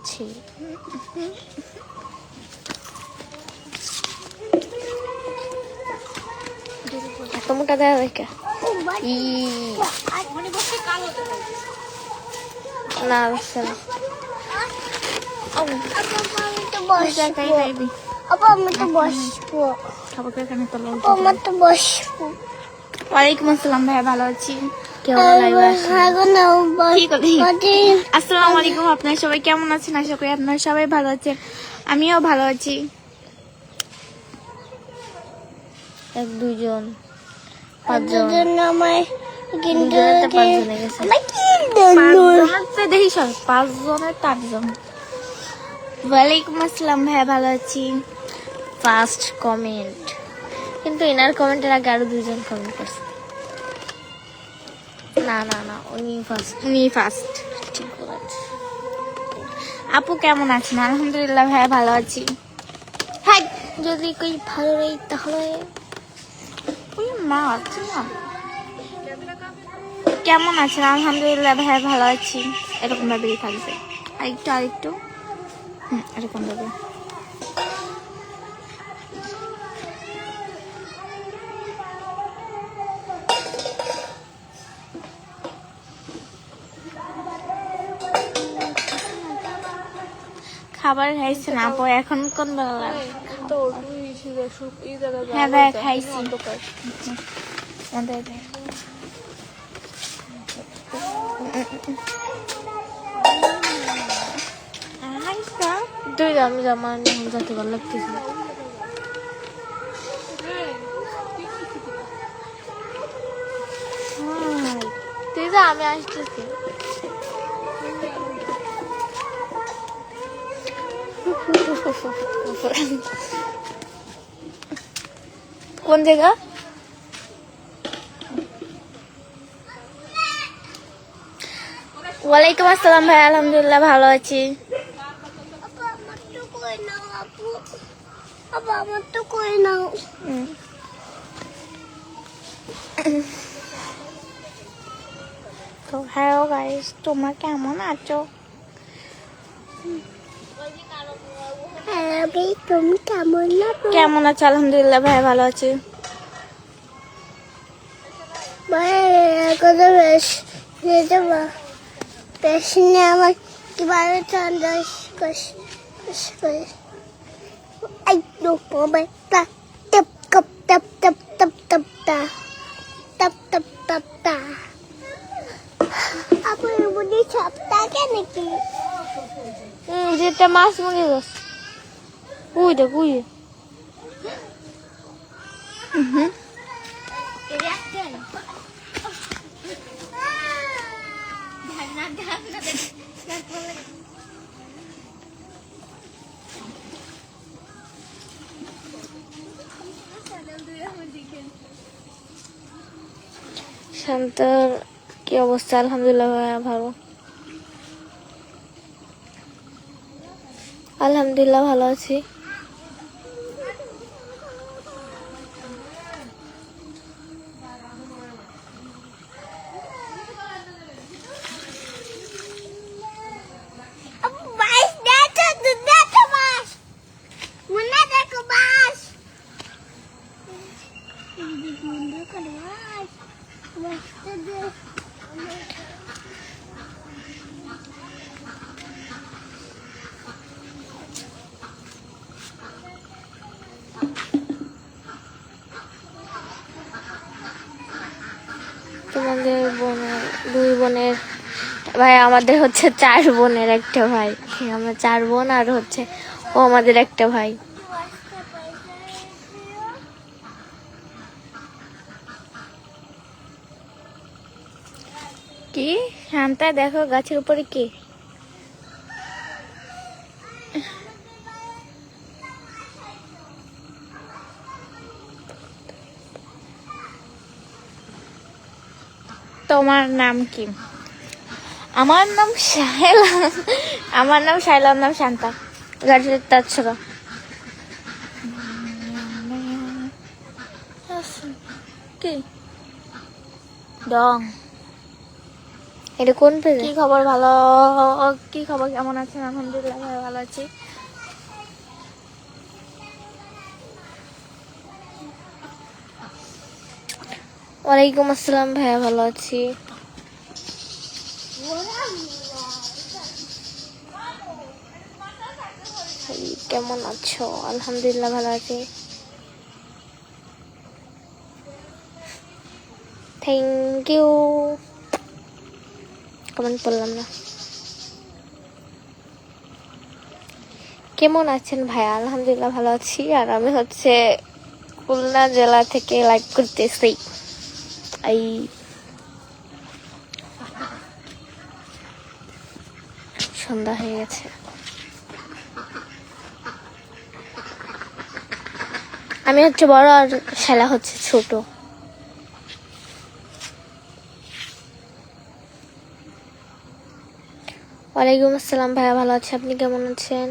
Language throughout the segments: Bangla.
করছি। এত মোটা দেওয়া দেখা না আসছে না। ওয়ালাইকুম আসসালাম ভাইয়া, ভালো আছি। আসসালামু আলাইকুম, আপনারা সবাই কেমন আছেন? আশা করি আপনারা সবাই ভালো আছেন, আমিও ভালো আছি। এক দুজন পাঁচজন দেখি সব পাঁচজনের 8জন। ওয়ালাইকুম আসসালাম ভাইয়া, ভালো আছি। ফার্স্ট কমেন্ট, কিন্তু এনার কমেন্টের আগে আরো 2জন কমেন্ট করছে। না না না, উনি ফার্স্ট। ঠিক বলেছে। আপু কেমন আছেন? আলহামদুলিল্লাহ ভাইয়া, ভালো আছি। হ্যাঁ, যদি কই ভালো নেই তাহলে মা আছে না। কেমন আছেন? আলহামদুলিল্লাহ ভাইয়া, ভালো আছি। এরকম ভাবেই থাকবে, আরেকটু এরকম ভাবে। খাবার খাইছে না আপু? এখন কোন বেলা? হ্যাঁ ভাই খাইছি। তুই আমি জামা যাতে ভালো লাগতেছে। তুই যা, আমি আসতেছি। কোন জায়গা? ওয়ালাইকুম আসসালাম ভাই, আলহামদুলিল্লাহ ভালো আছি। তো হ্যালো গাইস, তোমরা কেমন আছো? তুমি কেমন আছো? আলহামদুলিল্লাহ ভাই, ভালো আছি। আমার কিভাবে নাকি যেটা মাছ মনে যাচ্ছে। উই দেখ উই। শান্তর কি অবস্থা? আলহামদুলিল্লাহ ভালো। আলহামদুলিল্লাহ ভালো আছি। তোমাদের বোনের 2 বোনের ভাই, আমাদের হচ্ছে 4 বোনের একটা ভাই। আমরা 4 বোন, আর হচ্ছে ও আমাদের একটা ভাই। কি শান্তা দেখো গাছের উপরে কি? তোমার নাম কি? আমার নাম শায়লা। আমার নাম শায়লা, নাম শান্তা। গাছের তাছাড়া কি ডং এটা কোন পেজে? কি খবর? ভালো। কি খবর? কেমন আছেন? আলহামদুলিল্লাহ ভাই ভালো আছি। ওয়ালাইকুম আসসালাম ভাইয়া, ভালো আছি। কেমন আছো? আলহামদুলিল্লাহ ভালো আছি। Thank you. কমেন্ট করলাম না। কেমন আছেন ভাইয়া? আলহামদুলিল্লাহ ভালো আছি। আর আমি হচ্ছে খুলনা জেলা থেকে লাইভ করতেছি। এই সন্ধ্যা হয়ে গেছে। আমি হচ্ছে বড় আর শালা হচ্ছে ছোট। ওয়ালাইকুম আসসালাম ভাইয়া, ভালো আছি। আপনি কেমন আছেন?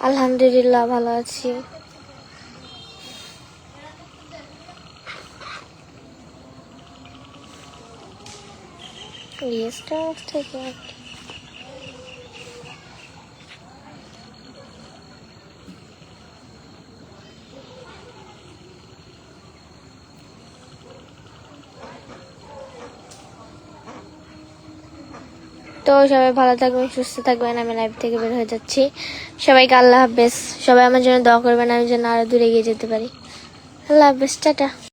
আলহামদুলিল্লাহ ভালো আছি। তো সবাই ভালো থাকবেন, সুস্থ থাকবেন। আমি লাইভ থেকে বের হয়ে যাচ্ছি। সবাইকে আল্লাহ হাফেজ। সবাই আমার জন্য দোয়া করবেন, আমি যেন আরো দূরে এগিয়ে যেতে পারি। আল্লাহ হাফেজ, টাটা।